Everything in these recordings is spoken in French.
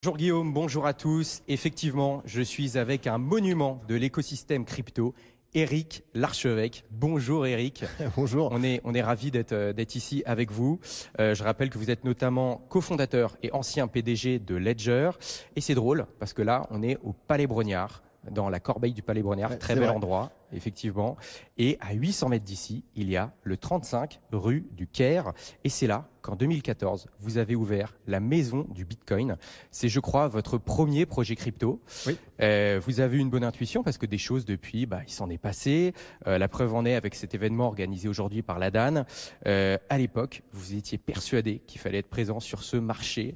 Bonjour Guillaume, bonjour à tous. Effectivement, je suis avec un monument de l'écosystème crypto, Eric Larchevêque. Bonjour Eric. Bonjour. On est ravis d'être ici avec vous. Je rappelle que vous êtes notamment cofondateur et ancien PDG de Ledger. Et c'est drôle parce que là, on est au Palais Brognard, dans la corbeille du Palais Brognard. Ouais, Très c'est bel vrai. endroit, effectivement. Et à 800 mètres d'ici, il y a le 35 rue du Caire. Et c'est là qu'en 2014, vous avez ouvert la maison du Bitcoin. C'est, je crois, votre premier projet crypto. Oui. Vous avez une bonne intuition parce que des choses depuis, il s'en est passé. La preuve en est avec cet événement organisé aujourd'hui par la DAN. À l'époque, vous étiez persuadé qu'il fallait être présent sur ce marché.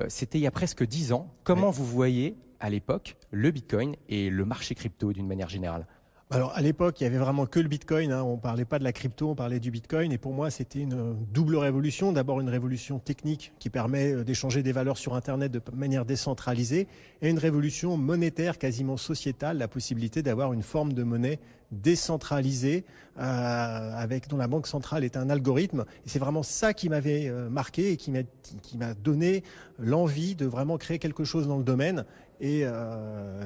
C'était il y a presque 10 ans. Comment vous voyez à l'époque le Bitcoin et le marché crypto d'une manière générale? Alors à l'époque, il y avait vraiment que le Bitcoin. On parlait pas de la crypto, on parlait du Bitcoin. Et pour moi, c'était une double révolution. D'abord, une révolution technique qui permet d'échanger des valeurs sur Internet de manière décentralisée, et une révolution monétaire quasiment sociétale, la possibilité d'avoir une forme de monnaie décentralisée dont la banque centrale est un algorithme. Et c'est vraiment ça qui m'avait marqué et qui m'a donné l'envie de vraiment créer quelque chose dans le domaine. Et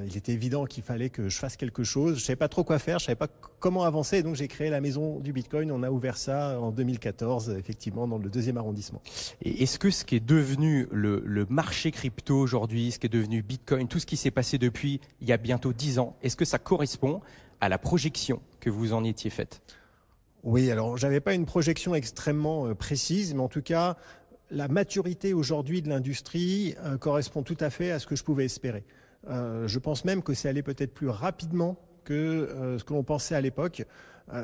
il était évident qu'il fallait que je fasse quelque chose. Je ne savais pas trop quoi faire, je ne savais pas comment avancer. Donc j'ai créé la maison du Bitcoin. On a ouvert ça en 2014, effectivement, dans le 2e arrondissement. Et est-ce que ce qui est devenu le marché crypto aujourd'hui, ce qui est devenu Bitcoin, tout ce qui s'est passé depuis il y a bientôt 10 ans, est-ce que ça correspond à la projection que vous en étiez faite? Oui, alors j'avais pas une projection extrêmement précise, mais en tout cas, la maturité aujourd'hui de l'industrie correspond tout à fait à ce que je pouvais espérer. Je pense même que c'est allé peut-être plus rapidement que ce que l'on pensait à l'époque.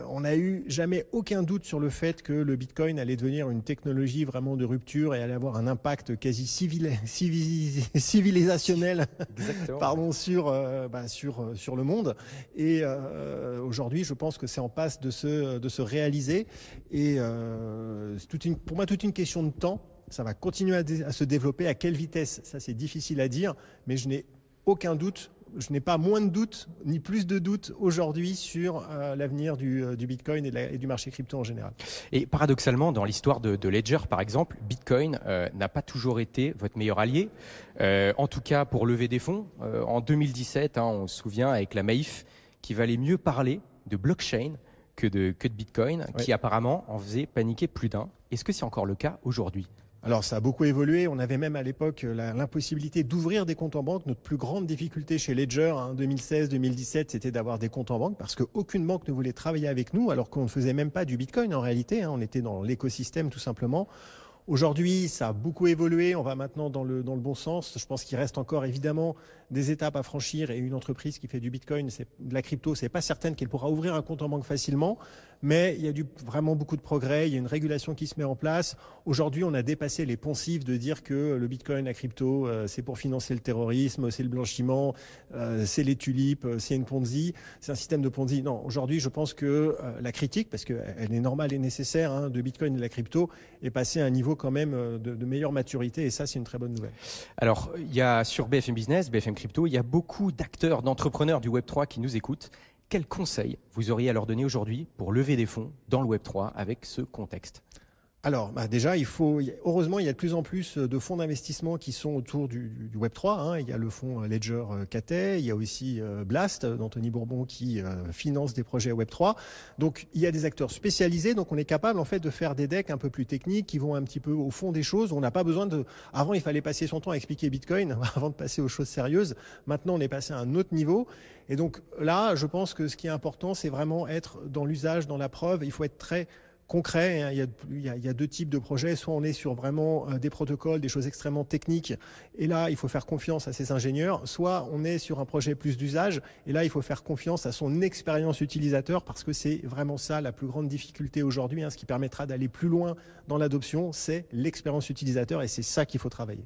On n'a eu jamais aucun doute sur le fait que le Bitcoin allait devenir une technologie vraiment de rupture et allait avoir un impact quasi civilisationnel sur le monde. Et aujourd'hui, je pense que c'est en passe de se réaliser. Et pour moi, toute une question de temps. Ça va continuer à se développer. À quelle vitesse? Ça, c'est difficile à dire, mais je n'ai aucun doute. Je n'ai pas moins de doutes, ni plus de doutes aujourd'hui sur l'avenir du Bitcoin et du marché crypto en général. Et paradoxalement, dans l'histoire de Ledger, par exemple, Bitcoin n'a pas toujours été votre meilleur allié. En tout cas, pour lever des fonds, en 2017, on se souvient avec la Maïf, qui valait mieux parler de blockchain que de Bitcoin, qui apparemment en faisait paniquer plus d'un. Est-ce que c'est encore le cas aujourd'hui? Alors ça a beaucoup évolué, on avait même à l'époque l'impossibilité d'ouvrir des comptes en banque. Notre plus grande difficulté chez Ledger, 2016-2017, c'était d'avoir des comptes en banque parce qu'aucune banque ne voulait travailler avec nous alors qu'on ne faisait même pas du Bitcoin en réalité, on était dans l'écosystème tout simplement. Aujourd'hui, ça a beaucoup évolué, on va maintenant dans le bon sens. Je pense qu'il reste encore évidemment des étapes à franchir et une entreprise qui fait du Bitcoin, de la crypto, c'est pas certaine qu'elle pourra ouvrir un compte en banque facilement, mais il y a vraiment beaucoup de progrès, il y a une régulation qui se met en place. Aujourd'hui, on a dépassé les poncifs de dire que le Bitcoin, la crypto, c'est pour financer le terrorisme, c'est le blanchiment, c'est les tulipes, c'est une Ponzi, c'est un système de Ponzi. Non, aujourd'hui, je pense que la critique, parce qu'elle est normale et nécessaire, de Bitcoin et de la crypto, est passée à un niveau quand même de meilleure maturité, et ça, c'est une très bonne nouvelle. Alors, il y a sur BFM Business, BFM Crypto, il y a beaucoup d'acteurs, d'entrepreneurs du Web3 qui nous écoutent. Quels conseils vous auriez à leur donner aujourd'hui pour lever des fonds dans le Web3 avec ce contexte? Alors, déjà, heureusement, il y a de plus en plus de fonds d'investissement qui sont autour du Web3. Il y a le fonds Ledger Cathay, il y a aussi Blast d'Anthony Bourbon qui finance des projets Web3. Donc, il y a des acteurs spécialisés. Donc, on est capable en fait de faire des decks un peu plus techniques qui vont un petit peu au fond des choses. On n'a pas besoin de. Avant, il fallait passer son temps à expliquer Bitcoin avant de passer aux choses sérieuses. Maintenant, on est passé à un autre niveau. Et donc là, je pense que ce qui est important, c'est vraiment être dans l'usage, dans la preuve. Il faut être très concret. Il y a deux types de projets. Soit on est sur vraiment des protocoles, des choses extrêmement techniques, et là, il faut faire confiance à ses ingénieurs. Soit on est sur un projet plus d'usage, et là, il faut faire confiance à son expérience utilisateur, parce que c'est vraiment ça la plus grande difficulté aujourd'hui. Ce qui permettra d'aller plus loin dans l'adoption, c'est l'expérience utilisateur, et c'est ça qu'il faut travailler.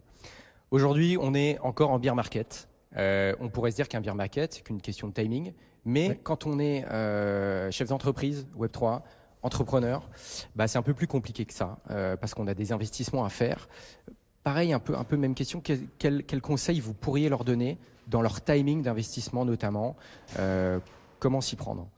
Aujourd'hui, on est encore en bear market. On pourrait se dire qu'un bear market, c'est qu'une question de timing, mais quand on est chef d'entreprise, Web3, entrepreneur, c'est un peu plus compliqué que ça, parce qu'on a des investissements à faire. Pareil, un peu même question, quel conseil vous pourriez leur donner dans leur timing d'investissement notamment? Comment s'y prendre?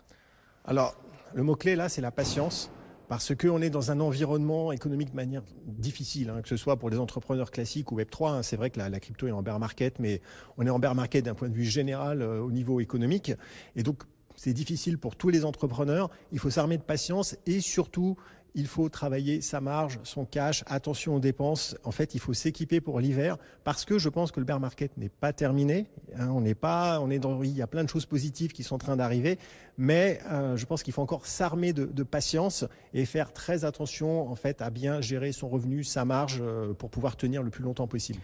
Alors, le mot-clé là, c'est la patience. parce qu'on est dans un environnement économique de manière difficile, que ce soit pour les entrepreneurs classiques ou Web3. C'est vrai que la crypto est en bear market, mais on est en bear market d'un point de vue général au niveau économique. Et donc, c'est difficile pour tous les entrepreneurs. Il faut s'armer de patience et surtout, il faut travailler sa marge, son cash, attention aux dépenses. En fait, il faut s'équiper pour l'hiver parce que je pense que le bear market n'est pas terminé. Il y a plein de choses positives qui sont en train d'arriver, mais je pense qu'il faut encore s'armer de patience et faire très attention en fait à bien gérer son revenu, sa marge pour pouvoir tenir le plus longtemps possible.